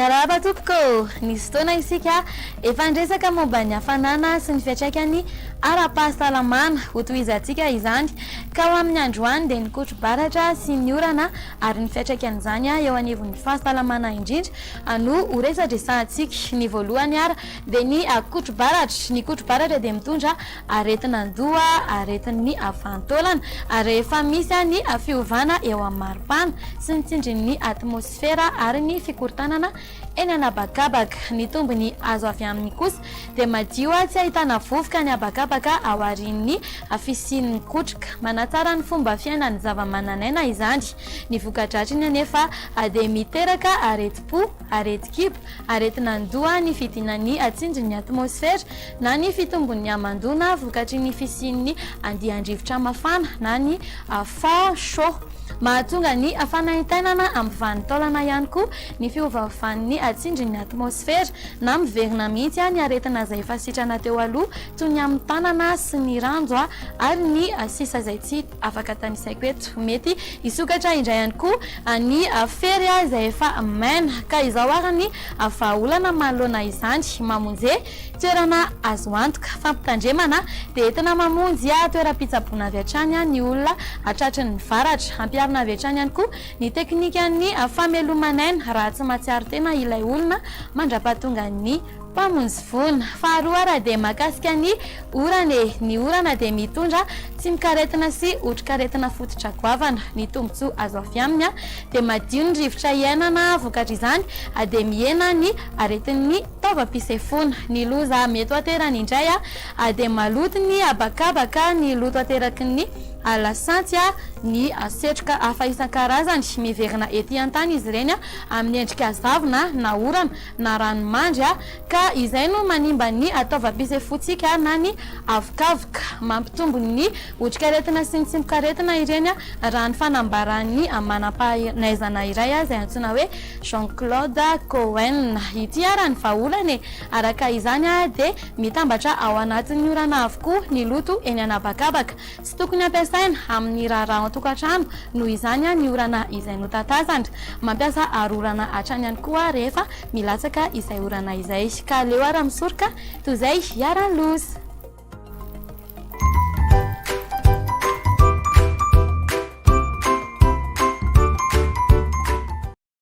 Miarahaba tompoko, nisy fotoana isika efa andresaka momba ny hafanana sy ny fiantraikany ara-pahasalamana ho tohizantsika izany ka ho amin'ny androany dia ny kotro-baratra sy ny orana ary ny fiantraikan'izany eo anivon'ny fahasalamana indrindra no ho resadresantsika. Ny voalohany ara dia ny kotro-baratra. Ny kotro-baratra dia mitondra aretin'andoha, aretin'ny avantaolana ary efa misy ny fiovana eo amin'ny maripana sy ny tsindrin'ny atmosfera ary ny fikorontanana eny anabakabaka. Ny tombony azo avy aminy kosa dia madio tsy ahitana vovoka ny abakabaka ao aorian'ny fisian'ny kotroka. Manatsara ny fomba fiainan'ny zava-manan'aina izany. Ny voka-dratriny anefa dia miteraka areti-po, areti-kibo, aretin'andoha, ny fidinan'ny tsindrin'ny atmosfera na ny fitombon'ny amandona vokatry ny fisian'ny andian-drivotra mafana na ny fao mahatonga ny fanahitainana amin'ny vanintaolana ihany koa ny fiovaovan'ny tsindrin'ny atmosfera na miverina mihitsy ny aretina izay efa sitrana teo aloha toy ny amin'ny tanana sy ny ranjo ary ny sisa izay tsy afaka tanisaiko eto. Mety hisokatra indray ihany koa ny fery izay efa maina ka izao ary ny vahaolana manoloana izany mamonjy toerana azo antoka. Fampitandremana dia entina mamonjy toeram-pitsaboana avy hatrany ny olona atratry ny varatra. Ampiarina avy hatrany ihany koa ny teknikan'ny famelomanaina raha tsy mahatsiaro tena ilay olona mandra-pahatonga ny mpamonjy voana. Faharoa ara dia mahakasika ny orana. Ny orana dia mitondra tsy mikaretina sy otrikaretina fototra goavana. Ny tombotsoa azo avy aminy dia madio ny rivotra iainana vokatry izany dia mihena ny aretin'ny taovam-pisefoana. Ny loza mety aterany indray dia maloto ny abakabaka, ny loto ateraky ny lasantsy, ny setroka hafa isan-karazany miverina ety an-tany izy ireny amin'ny endrika zavona na orana na ranomandry ka izay no manimba ny taovam-pisefoantsika na ny avokavoka. Mampitombo ny otrikaretina sy ny tsy mikaretina ireny raha ny fanambaran'ny manam-panaizana iray izay antsoina hoe Jean-Claude Cohen. Ity ara ny vahaolany araka izany dia mitambatra ao anatin'ny orana avokoa ny loto eny anabakabaka. Tsy tokony ampiasaina amin'ny raharaha an-tokantrano noho izany ny orana izay notatazana. Mampiasa arorana hatrany ihany koa rehefa milatsaka izay orana izay. Ka leo ara misoroka toy izay hiara-loza.